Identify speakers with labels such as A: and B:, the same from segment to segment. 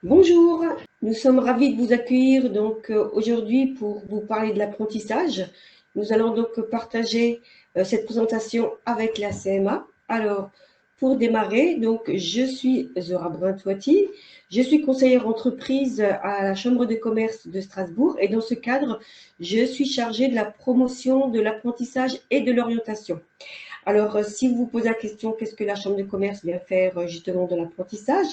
A: Bonjour, nous sommes ravis de vous accueillir aujourd'hui pour vous parler de l'apprentissage. Nous allons donc partager cette présentation avec la CMA. Alors, pour démarrer, donc je suis Zora Brintoiti, je suis conseillère entreprise à la Chambre de commerce de Strasbourg et dans ce cadre, je suis chargée de la promotion de l'apprentissage et de l'orientation. Alors, si vous vous posez la question, qu'est-ce que la Chambre de commerce vient faire justement de l'apprentissage?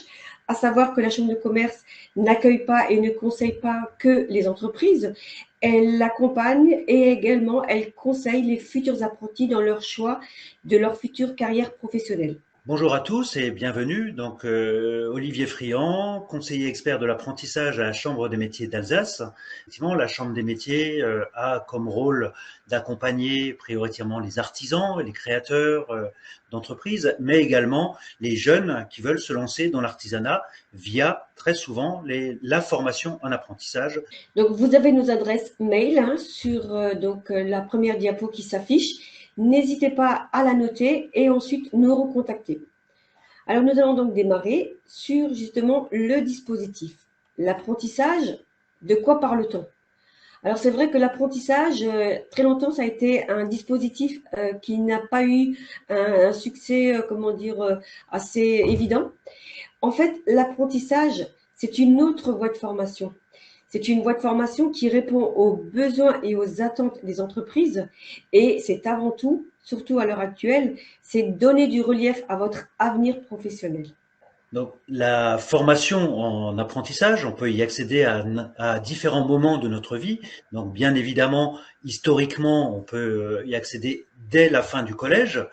A: À savoir que la Chambre de commerce n'accueille pas et ne conseille pas que les entreprises, elle l'accompagne et également elle conseille les futurs apprentis dans leur choix de leur future carrière professionnelle.
B: Bonjour à tous et bienvenue. Olivier Friand, conseiller expert de l'apprentissage à la Chambre des métiers d'Alsace. Effectivement, la Chambre des métiers a comme rôle d'accompagner prioritairement les artisans et les créateurs d'entreprises, mais également les jeunes qui veulent se lancer dans l'artisanat via très souvent la formation en apprentissage.
A: Donc, vous avez nos adresses mail sur la première diapo qui s'affiche. N'hésitez pas à la noter et ensuite nous recontacter. Alors, nous allons donc démarrer sur justement le dispositif. L'apprentissage, de quoi parle-t-on? Alors, c'est vrai que l'apprentissage, très longtemps, ça a été un dispositif qui n'a pas eu un succès, assez évident. En fait, l'apprentissage, c'est une autre voie de formation. C'est une voie de formation qui répond aux besoins et aux attentes des entreprises et c'est avant tout, surtout à l'heure actuelle, c'est donner du relief à votre avenir professionnel.
B: Donc, la formation en apprentissage, on peut y accéder à différents moments de notre vie. Donc, bien évidemment, historiquement, on peut y accéder dès la fin du collège,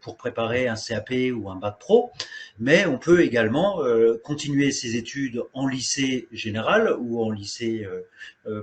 B: pour préparer un CAP ou un bac pro. Mais on peut également continuer ses études en lycée général ou en lycée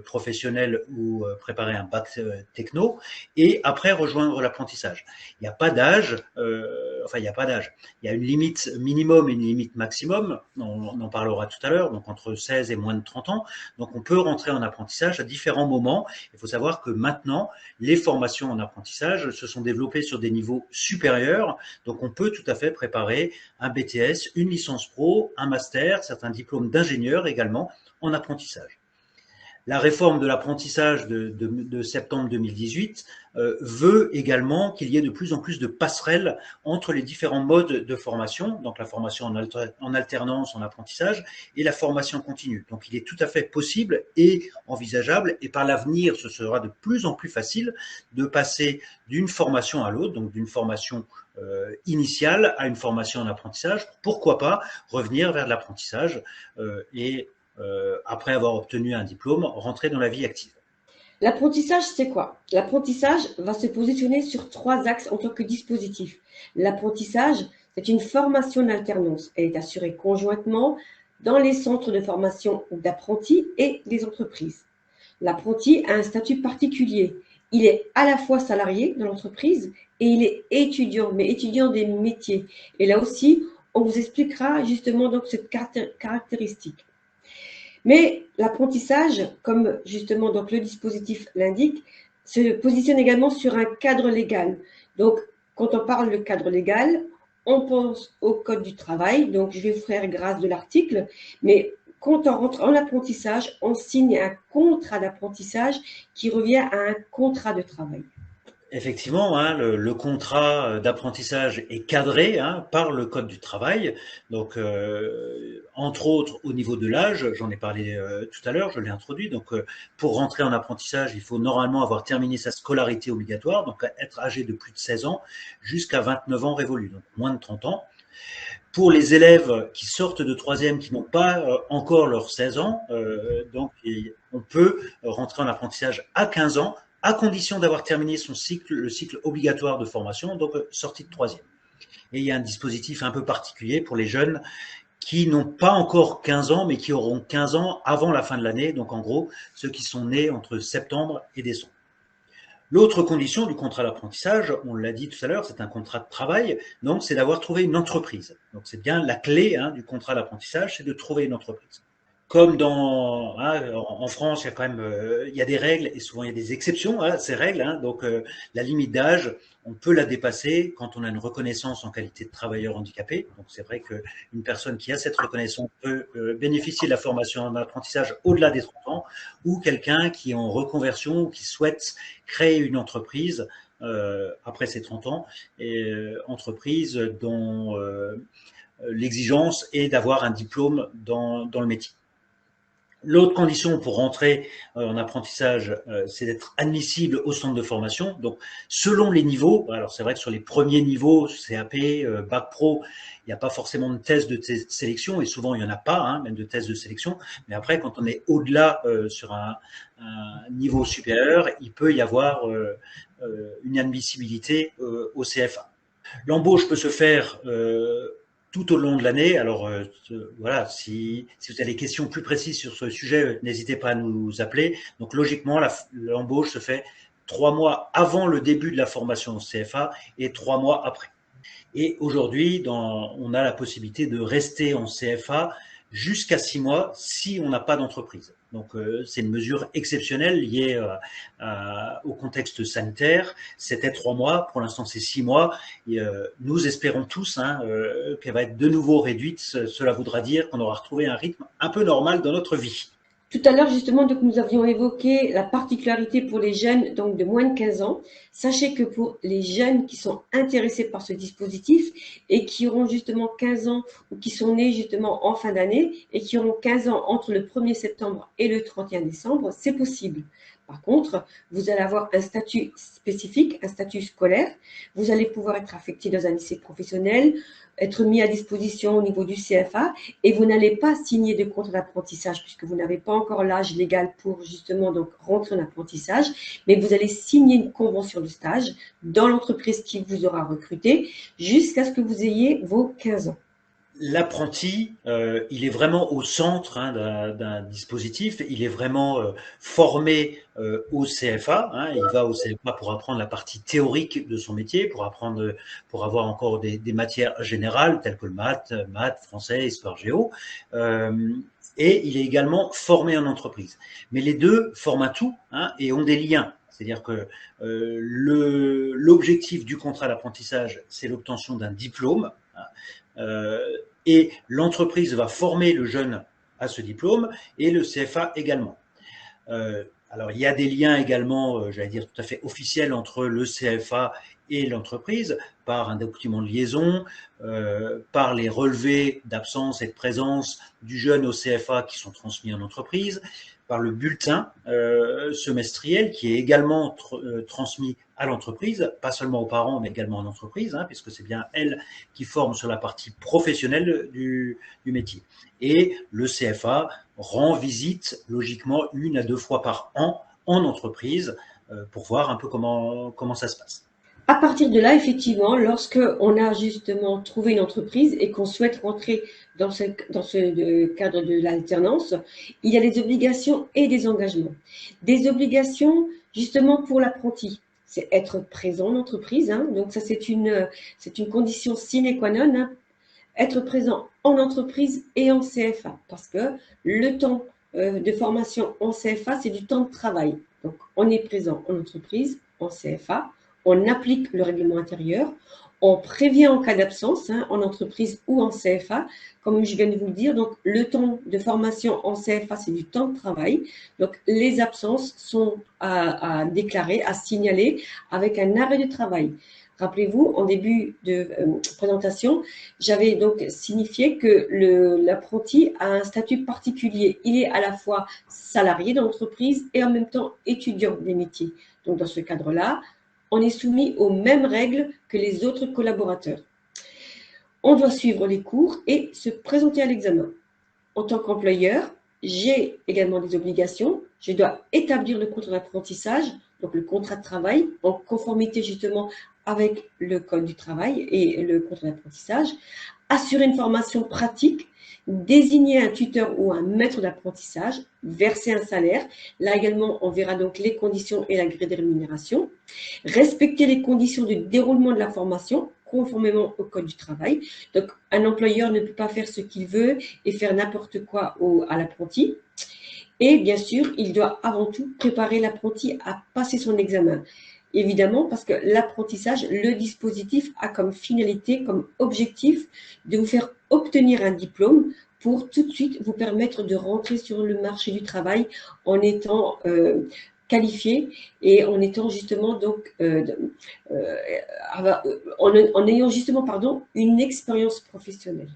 B: professionnel ou préparer un bac techno et après rejoindre l'apprentissage. Il n'y a pas d'âge, il n'y a pas d'âge. Il y a une limite minimum et une limite maximum, on en parlera tout à l'heure, donc entre 16 et moins de 30 ans. Donc on peut rentrer en apprentissage à différents moments. Il faut savoir que maintenant, les formations en apprentissage se sont développées sur des niveaux supérieurs. Donc on peut tout à fait préparer un BTS, une licence pro, un master, certains diplômes d'ingénieur également en apprentissage. La réforme de l'apprentissage de septembre 2018 veut également qu'il y ait de plus en plus de passerelles entre les différents modes de formation, donc la formation en alternance, en apprentissage, et la formation continue. Donc il est tout à fait possible et envisageable, et par l'avenir, ce sera de plus en plus facile de passer d'une formation à l'autre, donc d'une formation initiale à une formation en apprentissage. Pourquoi pas revenir vers l'apprentissage et après avoir obtenu un diplôme, rentrer dans la vie active.
A: L'apprentissage, c'est quoi? L'apprentissage va se positionner sur trois axes en tant que dispositif. L'apprentissage, c'est une formation d'alternance. Elle est assurée conjointement dans les centres de formation d'apprentis et les entreprises. L'apprenti a un statut particulier. Il est à la fois salarié dans l'entreprise et il est étudiant, mais étudiant des métiers. Et là aussi, on vous expliquera justement donc cette caractéristique. Mais l'apprentissage, comme justement donc le dispositif l'indique, se positionne également sur un cadre légal. Donc, quand on parle de cadre légal, on pense au Code du travail. Donc, je vais vous faire grâce de l'article, mais quand on rentre en apprentissage, on signe un contrat d'apprentissage qui revient à un contrat de travail.
B: Effectivement, hein, le contrat d'apprentissage est cadré par le Code du travail. Entre autres, au niveau de l'âge, j'en ai parlé tout à l'heure, je l'ai introduit. Pour rentrer en apprentissage, il faut normalement avoir terminé sa scolarité obligatoire, donc être âgé de plus de 16 ans jusqu'à 29 ans révolus, donc moins de 30 ans. Pour les élèves qui sortent de troisième, qui n'ont pas encore leurs 16 ans, on peut rentrer en apprentissage à 15 ans, à condition d'avoir terminé le cycle obligatoire de formation, donc sortie de troisième. Et il y a un dispositif un peu particulier pour les jeunes qui n'ont pas encore 15 ans, mais qui auront 15 ans avant la fin de l'année, donc en gros, ceux qui sont nés entre septembre et décembre. L'autre condition du contrat d'apprentissage, on l'a dit tout à l'heure, c'est un contrat de travail, donc c'est d'avoir trouvé une entreprise. Donc c'est bien la clé du contrat d'apprentissage, c'est de trouver une entreprise. comme en France, il y a quand même il y a des règles et souvent il y a des exceptions à ces règles. Donc la limite d'âge, on peut la dépasser quand on a une reconnaissance en qualité de travailleur handicapé. Donc c'est vrai qu'une personne qui a cette reconnaissance peut bénéficier de la formation en apprentissage au-delà des 30 ans, ou quelqu'un qui est en reconversion ou qui souhaite créer une entreprise après ses 30 ans, et entreprise dont l'exigence est d'avoir un diplôme dans le métier. L'autre condition pour rentrer en apprentissage, c'est d'être admissible au centre de formation. Donc, selon les niveaux, alors c'est vrai que sur les premiers niveaux, CAP, Bac Pro, il n'y a pas forcément de test de sélection, et souvent il n'y en a pas, même de test de sélection. Mais après, quand on est au-delà sur un niveau supérieur, il peut y avoir une admissibilité au CFA. L'embauche peut se faire tout au long de l'année. Alors voilà, si vous avez des questions plus précises sur ce sujet, n'hésitez pas à nous appeler. Donc logiquement, l'embauche se fait 3 mois avant le début de la formation au CFA et 3 mois après. Et aujourd'hui, on a la possibilité de rester en CFA jusqu'à 6 mois si on n'a pas d'entreprise. Donc c'est une mesure exceptionnelle liée au contexte sanitaire. C'était 3 mois, pour l'instant c'est 6 mois. Et, nous espérons tous qu'elle va être de nouveau réduite. Cela voudra dire qu'on aura retrouvé un rythme un peu normal dans notre vie.
A: Tout à l'heure, justement, donc, nous avions évoqué la particularité pour les jeunes donc, de moins de 15 ans. Sachez que pour les jeunes qui sont intéressés par ce dispositif et qui auront justement 15 ans ou qui sont nés justement en fin d'année et qui auront 15 ans entre le 1er septembre et le 31 décembre, c'est possible. Par contre, vous allez avoir un statut spécifique, un statut scolaire. Vous allez pouvoir être affecté dans un lycée professionnel, être mis à disposition au niveau du CFA et vous n'allez pas signer de contrat d'apprentissage puisque vous n'avez pas encore l'âge légal pour justement donc rentrer en apprentissage, mais vous allez signer une convention de stage dans l'entreprise qui vous aura recruté jusqu'à ce que vous ayez vos 15 ans.
B: L'apprenti, il est vraiment au centre d'un dispositif. Il est vraiment formé au CFA. Il va au CFA pour apprendre la partie théorique de son métier, pour avoir encore des matières générales telles que le maths, français, histoire, géo. Et il est également formé en entreprise. Mais les deux forment un tout et ont des liens. C'est-à-dire que l'objectif du contrat d'apprentissage, c'est l'obtention d'un diplôme. Et l'entreprise va former le jeune à ce diplôme et le CFA également. Alors, il y a des liens également, j'allais dire tout à fait officiels entre le CFA et l'entreprise par un document de liaison, par les relevés d'absence et de présence du jeune au CFA qui sont transmis en entreprise, par le bulletin semestriel qui est également transmis à l'entreprise, pas seulement aux parents, mais également à l'entreprise, puisque c'est bien elle qui forme sur la partie professionnelle du métier. Et le CFA rend visite logiquement 1 à 2 fois par an en entreprise pour voir un peu comment ça se passe.
A: À partir de là, effectivement, lorsque on a justement trouvé une entreprise et qu'on souhaite rentrer dans ce cadre de l'alternance, il y a des obligations et des engagements. Des obligations justement pour l'apprenti, c'est être présent en entreprise. Donc ça, c'est une condition sine qua non. Être présent en entreprise et en CFA, parce que le temps de formation en CFA, c'est du temps de travail. Donc, on est présent en entreprise, en CFA, on applique le règlement intérieur, on prévient en cas d'absence en entreprise ou en CFA, comme je viens de vous le dire. Donc, le temps de formation en CFA, c'est du temps de travail. Donc, les absences sont à déclarer, à signaler avec un arrêt de travail. Rappelez-vous, en début de présentation, j'avais donc signifié que l'apprenti a un statut particulier. Il est à la fois salarié de l'entreprise et en même temps étudiant des métiers. Donc, dans ce cadre-là, on est soumis aux mêmes règles que les autres collaborateurs. On doit suivre les cours et se présenter à l'examen. En tant qu'employeur, j'ai également des obligations. Je dois établir le contrat d'apprentissage, donc le contrat de travail, en conformité justement avec le code du travail et le contrat d'apprentissage, assurer une formation pratique, désigner un tuteur ou un maître d'apprentissage, verser un salaire. Là également, on verra donc les conditions et la grille de rémunération. Respecter les conditions de déroulement de la formation, conformément au Code du travail. Donc, un employeur ne peut pas faire ce qu'il veut et faire n'importe quoi à l'apprenti. Et bien sûr, il doit avant tout préparer l'apprenti à passer son examen. Évidemment, parce que l'apprentissage, le dispositif a comme finalité, comme objectif de vous faire obtenir un diplôme pour tout de suite vous permettre de rentrer sur le marché du travail en étant qualifié et en étant justement donc en ayant justement une expérience professionnelle.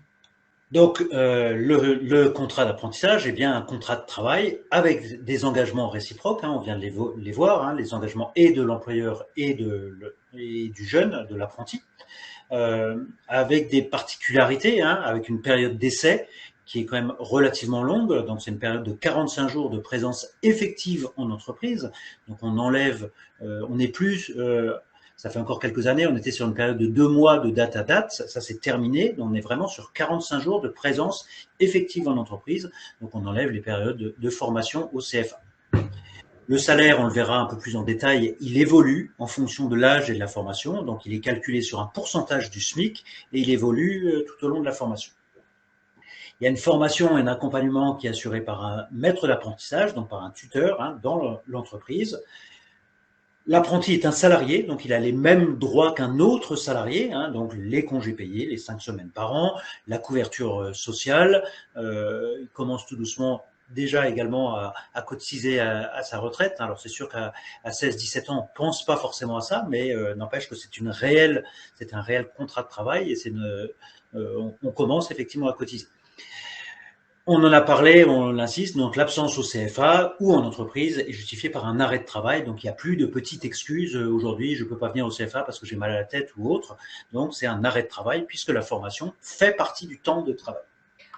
B: Donc, le contrat d'apprentissage est bien un contrat de travail avec des engagements réciproques, hein, on vient de les voir, hein, les engagements et de l'employeur et du jeune, de l'apprenti, avec des particularités, hein, avec une période d'essai qui est quand même relativement longue, donc c'est une période de 45 jours de présence effective en entreprise, donc on enlève, on n'est plus... ça fait encore quelques années, on était sur une période de 2 mois de date à date, ça c'est terminé, on est vraiment sur 45 jours de présence effective en entreprise, donc on enlève les périodes de formation au CFA. Le salaire, on le verra un peu plus en détail, il évolue en fonction de l'âge et de la formation, donc il est calculé sur un pourcentage du SMIC et il évolue tout au long de la formation. Il y a une formation et un accompagnement qui est assuré par un maître d'apprentissage, donc par un tuteur, hein, dans l'entreprise. L'apprenti est un salarié, donc il a les mêmes droits qu'un autre salarié, hein, donc les congés payés, les 5 semaines par an, la couverture sociale, il commence tout doucement déjà également à cotiser à sa retraite. Alors c'est sûr qu'à 16-17 ans, on pense pas forcément à ça, mais n'empêche que c'est un réel contrat de travail et on commence effectivement à cotiser. On en a parlé, on l'insiste, donc l'absence au CFA ou en entreprise est justifiée par un arrêt de travail, donc il n'y a plus de petite excuse, aujourd'hui je ne peux pas venir au CFA parce que j'ai mal à la tête ou autre, donc c'est un arrêt de travail puisque la formation fait partie du temps de travail.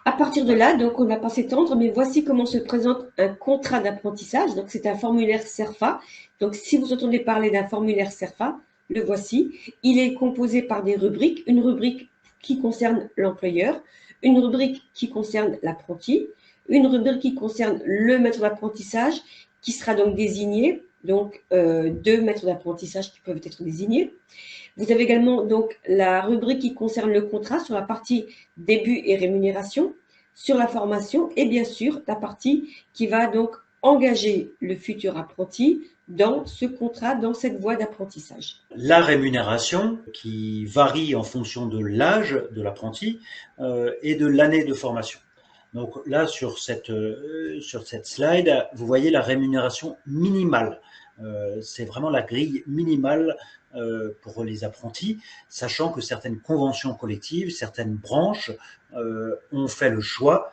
A: À partir de là, donc on ne va pas s'étendre, mais voici comment se présente un contrat d'apprentissage, donc c'est un formulaire CERFA, donc si vous entendez parler d'un formulaire CERFA, le voici, il est composé par des rubriques, une rubrique qui concerne l'employeur, une rubrique qui concerne l'apprenti, une rubrique qui concerne le maître d'apprentissage qui sera donc désigné, donc 2 maîtres d'apprentissage qui peuvent être désignés. Vous avez également donc la rubrique qui concerne le contrat sur la partie début et rémunération, sur la formation et bien sûr la partie qui va donc engager le futur apprenti dans ce contrat, dans cette voie d'apprentissage.
B: La rémunération qui varie en fonction de l'âge de l'apprenti et de l'année de formation. Donc là, sur cette slide, vous voyez la rémunération minimale. C'est vraiment la grille minimale pour les apprentis, sachant que certaines conventions collectives, certaines branches ont fait le choix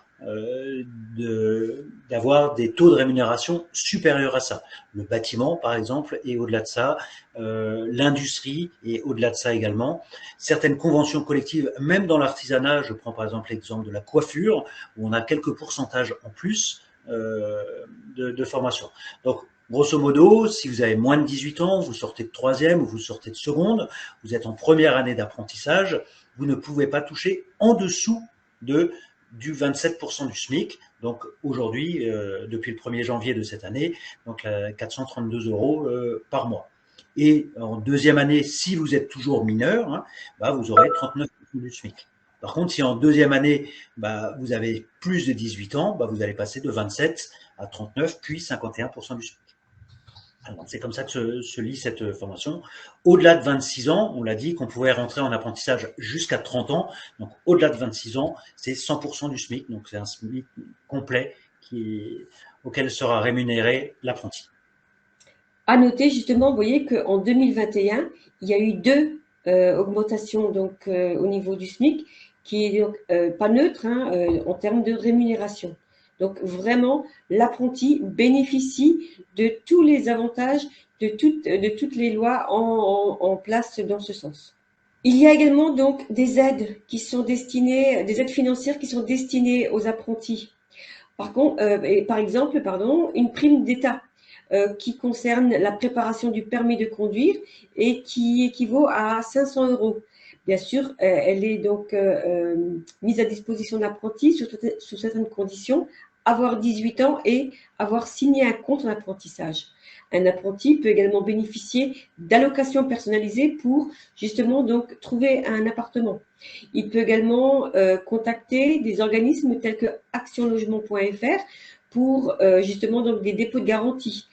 B: d'avoir des taux de rémunération supérieurs à ça. Le bâtiment, par exemple, et au-delà de ça, l'industrie et au-delà de ça également. Certaines conventions collectives, même dans l'artisanat, je prends par exemple l'exemple de la coiffure, où on a quelques pourcentages en plus de formation. Donc, grosso modo, si vous avez moins de 18 ans, vous sortez de troisième ou vous sortez de seconde, vous êtes en première année d'apprentissage, vous ne pouvez pas toucher en dessous du 27% du SMIC. Donc aujourd'hui, depuis le 1er janvier de cette année, donc 432 € par mois. Et en deuxième année, si vous êtes toujours mineur, hein, vous aurez 39% du SMIC. Par contre, si en deuxième année, vous avez plus de 18 ans, vous allez passer de 27 à 39, puis 51% du SMIC. Alors, c'est comme ça que se lit cette formation. Au-delà de 26 ans, on l'a dit qu'on pouvait rentrer en apprentissage jusqu'à 30 ans. Donc, au-delà de 26 ans, c'est 100% du SMIC. Donc, c'est un SMIC complet auquel sera rémunéré l'apprenti.
A: À noter justement, vous voyez qu'en 2021, il y a eu 2 augmentations donc, au niveau du SMIC, qui est donc pas neutre en termes de rémunération. Donc vraiment, l'apprenti bénéficie de tous les avantages, de toutes les lois en place dans ce sens. Il y a également donc des aides qui sont destinées, des aides financières qui sont destinées aux apprentis. Par exemple, une prime d'État qui concerne la préparation du permis de conduire et qui équivaut à 500 €. Bien sûr, elle est donc mise à disposition de l'apprenti sous certaines conditions avoir 18 ans et avoir signé un compte en apprentissage. Un apprenti peut également bénéficier d'allocations personnalisées pour justement donc trouver un appartement. Il peut également contacter des organismes tels que actionlogement.fr pour justement donc des dépôts de garantie.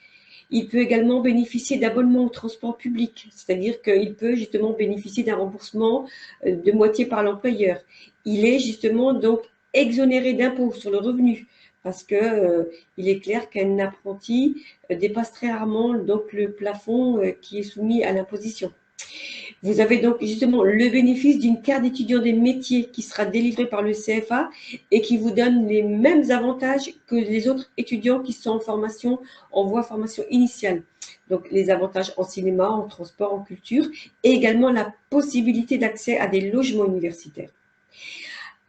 A: Il peut également bénéficier d'abonnements au transport public, c'est-à-dire qu'il peut justement bénéficier d'un remboursement de moitié par l'employeur. Il est justement donc exonéré d'impôts sur le revenu parce que il est clair qu'un apprenti dépasse très rarement donc le plafond qui est soumis à l'imposition. Vous avez donc justement le bénéfice d'une carte d'étudiant des métiers qui sera délivrée par le CFA et qui vous donne les mêmes avantages que les autres étudiants qui sont en formation, en voie formation initiale. Donc les avantages en cinéma, en transport, en culture et également la possibilité d'accès à des logements universitaires.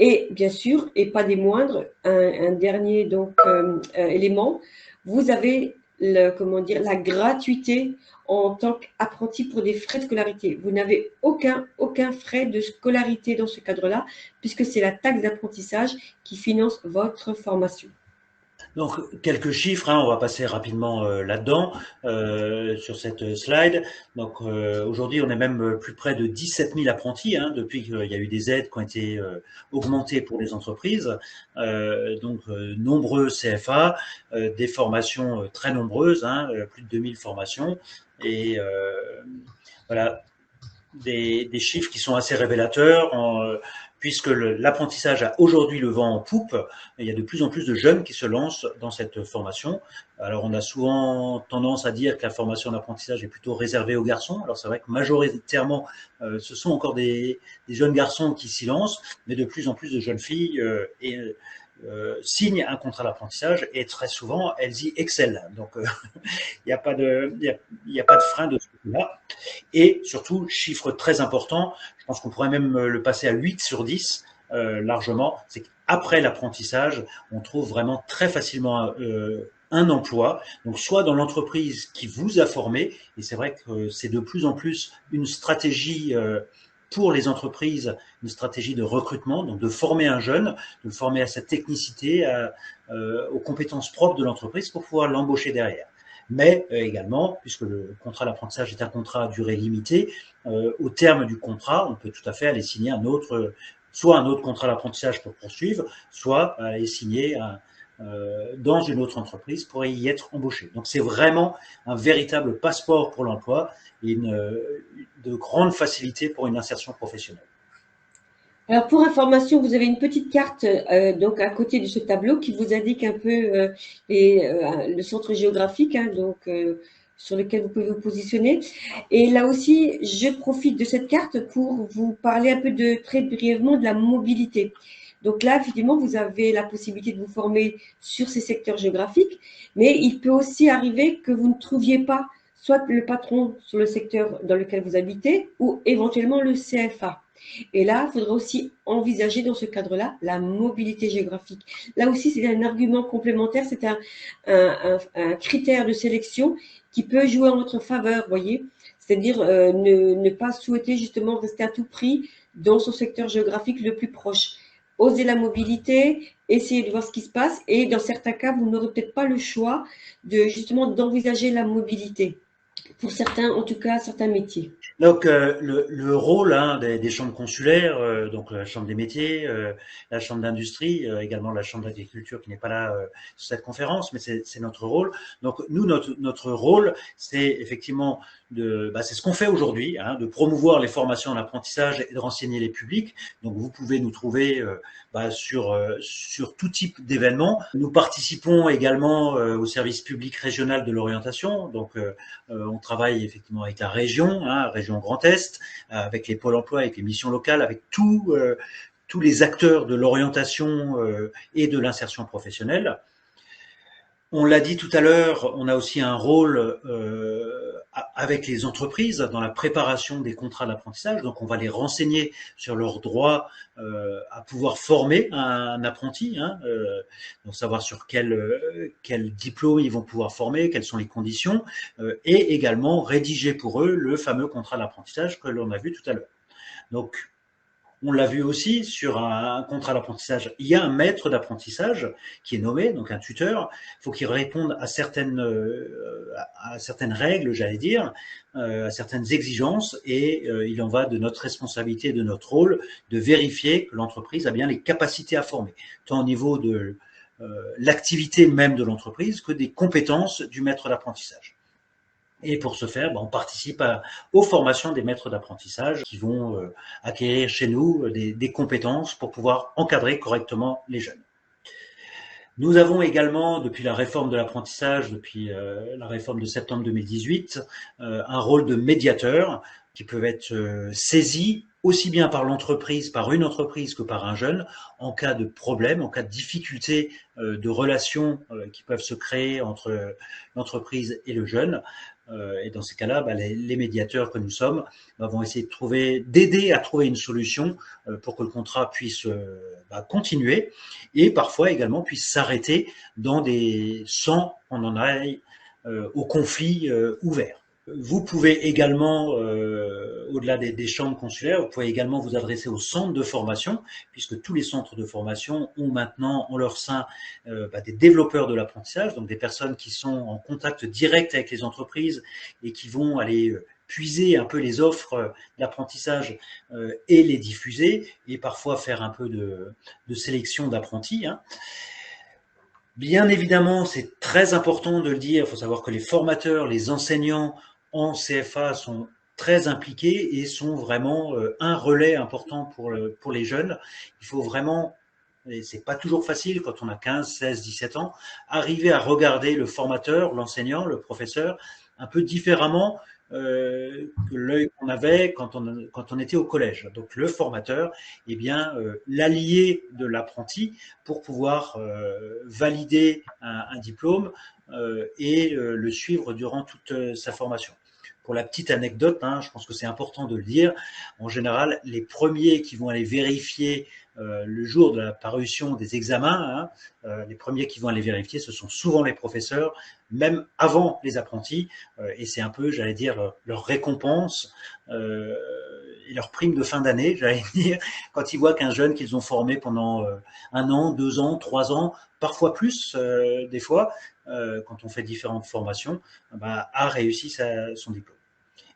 A: Et bien sûr, et pas des moindres, un dernier donc élément, vous avez comment dire, la gratuité en tant qu'apprenti pour des frais de scolarité. Vous n'avez aucun frais de scolarité dans ce cadre-là, puisque c'est la taxe d'apprentissage qui finance votre formation.
B: Donc, quelques chiffres, hein, on va passer rapidement là-dedans, sur cette slide. Donc, aujourd'hui, on est même plus près de 17 000 apprentis, hein, depuis qu'il y a eu des aides qui ont été augmentées pour les entreprises. Nombreux CFA, des formations très nombreuses, hein, plus de 2000 formations. Et voilà, des chiffres qui sont assez révélateurs, puisque l'apprentissage a aujourd'hui le vent en poupe. Et il y a de plus en plus de jeunes qui se lancent dans cette formation. Alors, on a souvent tendance à dire que la formation d'apprentissage est plutôt réservée aux garçons. Alors, c'est vrai que majoritairement, ce sont encore des jeunes garçons qui s'y lancent, mais de plus en plus de jeunes filles signent un contrat d'apprentissage et très souvent, elles y excellent. Donc, il n'y a pas de frein de ce côté-là. Et surtout, chiffre très important, je pense qu'on pourrait même le passer à 8 sur 10 largement, c'est qu'après l'apprentissage, on trouve vraiment très facilement un emploi, donc soit dans l'entreprise qui vous a formé, et c'est vrai que c'est de plus en plus une stratégie pour les entreprises, une stratégie de recrutement, donc de former un jeune, de le former à sa technicité, aux compétences propres de l'entreprise pour pouvoir l'embaucher derrière. Mais également, puisque le contrat d'apprentissage est un contrat à durée limitée, au terme du contrat, on peut tout à fait aller signer soit un autre contrat d'apprentissage pour poursuivre, soit aller signer dans une autre entreprise pour y être embauché. Donc c'est vraiment un véritable passeport pour l'emploi et de grande facilité pour une insertion professionnelle.
A: Alors pour information, vous avez une petite carte donc à côté de ce tableau qui vous indique un peu le centre géographique, hein, donc sur lequel vous pouvez vous positionner. Et là aussi, je profite de cette carte pour vous parler un peu très brièvement de la mobilité. Donc là, effectivement, vous avez la possibilité de vous former sur ces secteurs géographiques, mais il peut aussi arriver que vous ne trouviez pas soit le patron sur le secteur dans lequel vous habitez ou éventuellement le CFA. Et là, il faudra aussi envisager dans ce cadre-là la mobilité géographique. Là aussi, c'est un argument complémentaire, c'est un critère de sélection qui peut jouer en votre faveur, voyez. C'est-à-dire ne pas souhaiter justement rester à tout prix dans son secteur géographique le plus proche. Oser la mobilité, essayer de voir ce qui se passe et dans certains cas, vous n'aurez peut-être pas le choix de justement d'envisager la mobilité. Pour certains, en tout cas, certains métiers.
B: Donc le rôle hein, des chambres consulaires, donc la chambre des métiers, la chambre d'industrie, également la chambre d'agriculture qui n'est pas là sur cette conférence, mais c'est notre rôle. Donc nous notre rôle, c'est effectivement c'est ce qu'on fait aujourd'hui, hein, de promouvoir les formations en apprentissage et de renseigner les publics. Donc vous pouvez nous trouver sur tout type d'événements. Nous participons également au service public régional de l'orientation. Donc on travaille effectivement avec la région, hein, région Grand Est, avec les pôles emploi, avec les missions locales, avec tous les acteurs de l'orientation et de l'insertion professionnelle. On l'a dit tout à l'heure, on a aussi un rôle avec les entreprises dans la préparation des contrats d'apprentissage. Donc, on va les renseigner sur leurs droits à pouvoir former un apprenti, hein, donc savoir sur quel diplôme ils vont pouvoir former, quelles sont les conditions, et également rédiger pour eux le fameux contrat d'apprentissage que l'on a vu tout à l'heure. Donc, On l'a vu aussi sur un contrat d'apprentissage. Il y a un maître d'apprentissage qui est nommé, donc un tuteur. Il faut qu'il réponde à certaines règles, j'allais dire, à certaines exigences, et il en va de notre responsabilité, de notre rôle, de vérifier que l'entreprise a bien les capacités à former, tant au niveau de l'activité même de l'entreprise que des compétences du maître d'apprentissage. Et pour ce faire, on participe aux formations des maîtres d'apprentissage qui vont acquérir chez nous des compétences pour pouvoir encadrer correctement les jeunes. Nous avons également, depuis la réforme de l'apprentissage, depuis la réforme de septembre 2018, un rôle de médiateur qui peut être saisi aussi bien par l'entreprise, par une entreprise que par un jeune, en cas de problème, en cas de difficulté de relations qui peuvent se créer entre l'entreprise et le jeune. Et dans ces cas-là, les médiateurs que nous sommes vont essayer d'aider à trouver une solution pour que le contrat puisse continuer et parfois également puisse s'arrêter sans qu'on en aille au conflit ouvert. Vous pouvez également, au-delà des chambres consulaires, vous pouvez également vous adresser aux centres de formation, puisque tous les centres de formation ont maintenant en leur sein des développeurs de l'apprentissage, donc des personnes qui sont en contact direct avec les entreprises et qui vont aller puiser un peu les offres d'apprentissage et les diffuser, et parfois faire un peu de sélection d'apprentis. Bien évidemment, c'est très important de le dire, il faut savoir que les formateurs, les enseignants en CFA sont très impliqués et sont vraiment un relais important pour les jeunes. Il faut vraiment, et c'est pas toujours facile quand on a 15, 16, 17 ans, arriver à regarder le formateur, l'enseignant, le professeur un peu différemment que l'œil qu'on avait quand on était au collège. Donc le formateur est bien l'allié de l'apprenti pour pouvoir valider un diplôme et le suivre durant toute sa formation. Pour la petite anecdote, je pense que c'est important de le dire, en général, les premiers qui vont aller vérifier le jour de la parution des examens, les premiers qui vont aller vérifier, ce sont souvent les professeurs, même avant les apprentis, et c'est un peu, j'allais dire, leur récompense et leur prime de fin d'année, j'allais dire, quand ils voient qu'un jeune qu'ils ont formé pendant 1 an, 2 ans, 3 ans, parfois plus, des fois, quand on fait différentes formations, a réussi son diplôme.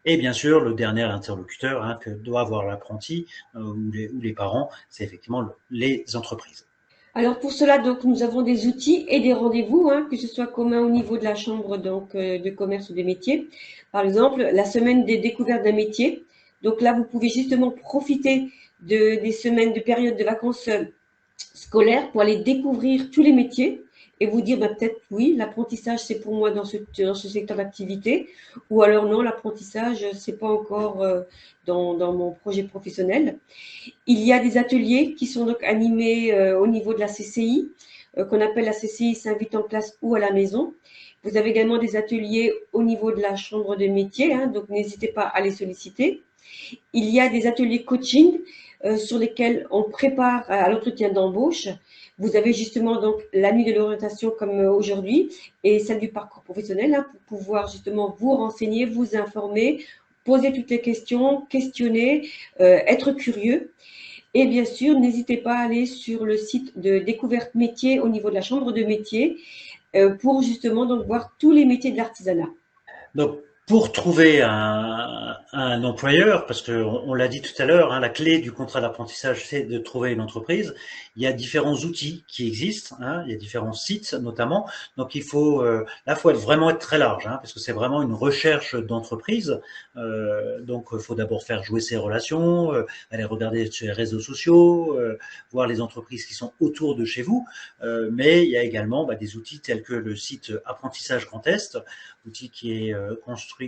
B: Et bien sûr, le dernier interlocuteur que doit avoir l'apprenti ou les parents, c'est effectivement les entreprises.
A: Alors pour cela, donc, nous avons des outils et des rendez-vous, que ce soit commun au niveau de la chambre de commerce ou des métiers. Par exemple, la semaine des découvertes d'un métier. Donc là, vous pouvez justement profiter des semaines de période de vacances scolaires pour aller découvrir tous les métiers et vous dire peut-être oui, l'apprentissage c'est pour moi dans ce secteur d'activité, ou alors non, l'apprentissage c'est pas encore dans mon projet professionnel. Il y a des ateliers qui sont donc animés au niveau de la CCI, qu'on appelle la CCI s'invite en classe ou à la maison. Vous avez également des ateliers au niveau de la chambre de métier, donc n'hésitez pas à les solliciter. Il y a des ateliers coaching sur lesquels on prépare à l'entretien d'embauche. Vous avez justement donc la nuit de l'orientation comme aujourd'hui et celle du parcours professionnel pour pouvoir justement vous renseigner, vous informer, poser toutes les questions, questionner, être curieux. Et bien sûr, n'hésitez pas à aller sur le site de découverte métier au niveau de la chambre de métier pour justement donc voir tous les métiers de l'artisanat.
B: Donc, pour trouver un employeur, parce qu'on l'a dit tout à l'heure, la clé du contrat d'apprentissage, c'est de trouver une entreprise. Il y a différents outils qui existent, il y a différents sites notamment. Donc, il faut vraiment être très large, parce que c'est vraiment une recherche d'entreprise. Donc, il faut d'abord faire jouer ses relations, aller regarder sur les réseaux sociaux, voir les entreprises qui sont autour de chez vous. Mais il y a également des outils tels que le site Apprentissage Grand Est, outil qui est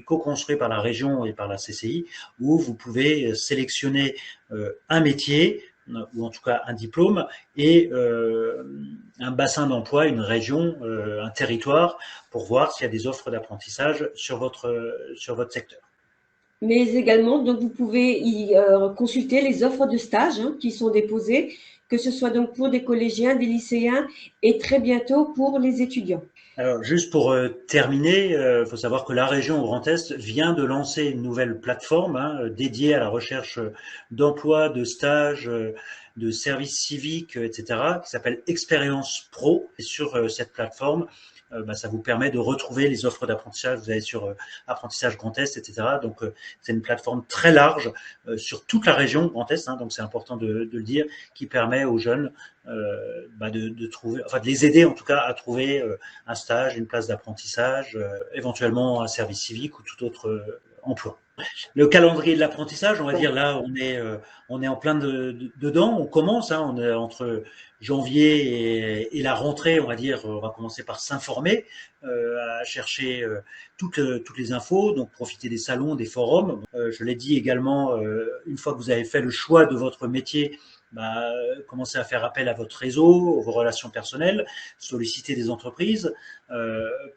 B: co-construit par la région et par la CCI, où vous pouvez sélectionner un métier, ou en tout cas un diplôme, et un bassin d'emploi, une région, un territoire, pour voir s'il y a des offres d'apprentissage sur votre secteur.
A: Mais également, donc vous pouvez y consulter les offres de stage qui sont déposées, que ce soit donc pour des collégiens, des lycéens et très bientôt pour les étudiants.
B: Alors, juste pour terminer, faut savoir que la région Grand Est vient de lancer une nouvelle plateforme dédiée à la recherche d'emploi, de stages, de services civiques, etc., qui s'appelle Expérience Pro. Et sur cette plateforme, ça vous permet de retrouver les offres d'apprentissage. Vous allez sur Apprentissage Grand Est, etc. Donc, c'est une plateforme très large sur toute la région Grand Est, donc c'est important de le dire, qui permet aux jeunes de trouver, enfin de les aider en tout cas à trouver un stage, une place d'apprentissage, éventuellement un service civique ou tout autre emploi. Le calendrier de l'apprentissage, on va dire là, on est en plein dedans. On commence, on est entre janvier et la rentrée, on va dire. On va commencer par s'informer, à chercher toutes les infos, donc profiter des salons, des forums. Je l'ai dit également, une fois que vous avez fait le choix de votre métier, commencez à faire appel à votre réseau, vos relations personnelles, solliciter des entreprises,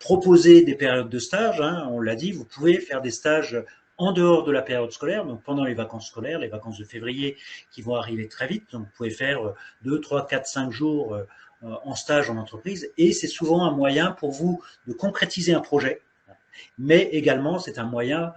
B: proposer des périodes de stage. On l'a dit, vous pouvez faire des stages en dehors de la période scolaire, donc pendant les vacances scolaires, les vacances de février qui vont arriver très vite. Donc vous pouvez faire 2, 3, 4, 5 jours en stage en entreprise, et c'est souvent un moyen pour vous de concrétiser un projet, mais également c'est un moyen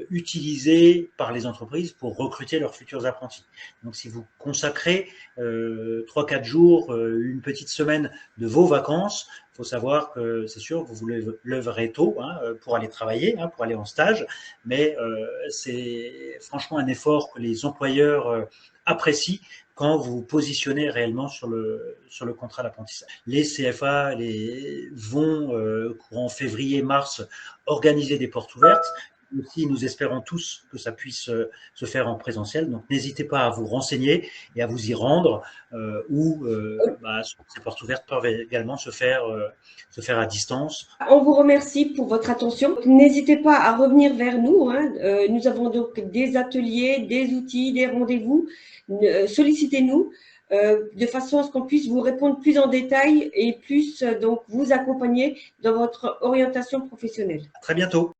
B: utilisé par les entreprises pour recruter leurs futurs apprentis. Donc si vous consacrez 3-4 jours, une petite semaine de vos vacances, il faut savoir que c'est sûr, vous vous leverez tôt pour aller travailler, pour aller en stage, mais c'est franchement un effort que les employeurs apprécient quand vous vous positionnez réellement sur le contrat d'apprentissage. Les CFA vont, courant février-mars, organiser des portes ouvertes. Aussi, nous espérons tous que ça puisse se faire en présentiel. Donc, n'hésitez pas à vous renseigner et à vous y rendre, ces portes ouvertes peuvent également se faire à distance.
A: On vous remercie pour votre attention. N'hésitez pas à revenir vers nous. Nous avons donc des ateliers, des outils, des rendez-vous. Sollicitez-nous de façon à ce qu'on puisse vous répondre plus en détail et plus donc vous accompagner dans votre orientation professionnelle.
B: À très bientôt.